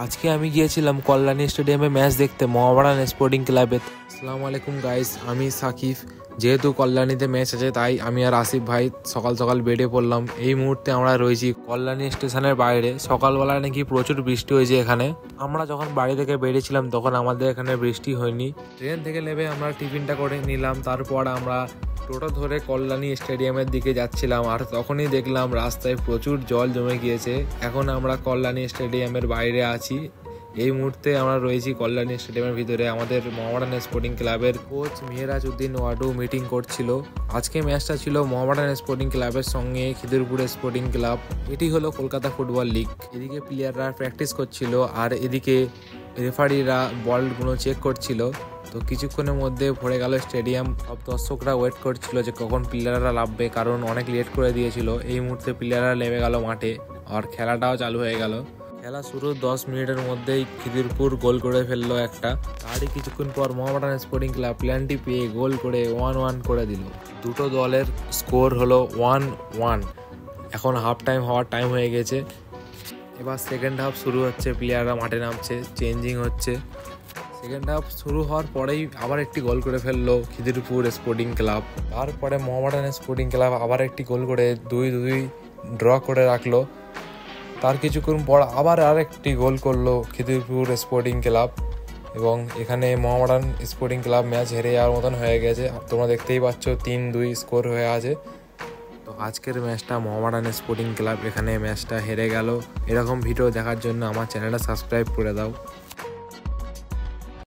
আজকে আমি গিয়েছিলাম কল্যাণী স্টেডিয়ামে ম্যাচ দেখতে মোহামেডান স্পোর্টিং ক্লাবে। আসসালামু আলাইকুম গাইস, আমি সাকিব। যেহেতু কল্যাণীতে ম্যাচ আছে তাই আমি আর আসিফ ভাই সকাল সকাল বেরিয়ে পড়লাম। এই মুহূর্তে আমরা রয়েছি কল্যাণী স্টেশনের বাইরে। সকালবেলায় নাকি প্রচুর বৃষ্টি হয়েছে এখানে। আমরা যখন বাড়ি থেকে বেরিয়েছিলাম তখন আমাদের এখানে বৃষ্টি হয়নি। ট্রেন থেকে নেমে আমরা টিফিনটা করে নিলাম, তারপর আমরা টোটো ধরে কল্যাণী স্টেডিয়ামের দিকে যাচ্ছিলাম। আর তখনই দেখলাম রাস্তায় প্রচুর জল জমে গিয়েছে। এখন আমরা কল্যাণী স্টেডিয়ামের বাইরে আছি। এই মুহূর্তে আমরা রয়েছি কল্যাণী স্টেডিয়ামের ভিতরে। আমাদের মোহামেডান স্পোর্টিং ক্লাবের কোচ মেহরাজ উদ্দিন ওয়াডু মিটিং করছিল। আজকে ম্যাচটা ছিল মোহামেডান স্পোর্টিং ক্লাবের সঙ্গে খিদিরপুর স্পোর্টিং ক্লাব। এটি হলো কলকাতা ফুটবল লিগ। এদিকে প্লেয়াররা প্র্যাকটিস করছিল আর এদিকে রেফারিরা বলগুলো চেক করছিল। তো কিছুক্ষণের মধ্যে ভরে গেল স্টেডিয়াম। সব দর্শকরা ওয়েট করছিল যে কখন প্লেয়াররা নামবে, কারণ অনেক লেট করে দিয়েছিল। এই মুহূর্তে প্লেয়াররা নেমে গেল মাঠে আর খেলাটাও চালু হয়ে গেল। খেলা শুরু 10 মিনিটের মধ্যেই খিদিরপুর গোল করে ফেললো একটা। তারই কিছুক্ষণ পর মোহামেডান স্পোর্টিং ক্লাব প্ল্যানটি পেয়ে গোল করে 1-1 করে দিল। দুটো দলের স্কোর হলো 1-1। এখন হাফ টাইম হওয়ার টাইম হয়ে গেছে। এবার সেকেন্ড হাফ শুরু হচ্ছে, প্লেয়াররা মাঠে নামছে, চেঞ্জিং হচ্ছে। সেকেন্ড হাফ শুরু হওয়ার পরেই আবার একটি গোল করে ফেললো খিদিরপুর স্পোর্টিং ক্লাব। তারপরে মোহামেডান স্পোর্টিং ক্লাব আবার একটি গোল করে 2-2 ড্র করে রাখলো। তার কিছুক্ষণ পর আবার আরেকটি গোল করলো খিদিরপুর স্পোর্টিং ক্লাব এবং এখানে মোহামেডান স্পোর্টিং ক্লাব ম্যাচ হেরে যাওয়ার মতন হয়ে গেছে। তোমরা দেখতেই পাচ্ছ 3-2 স্কোর হয়ে আছে। তো আজকের ম্যাচটা মোহামেডান স্পোর্টিং ক্লাব এখানে ম্যাচটা হেরে গেল। এরকম ভিডিও দেখার জন্য আমার চ্যানেলটা সাবস্ক্রাইব করে দাও।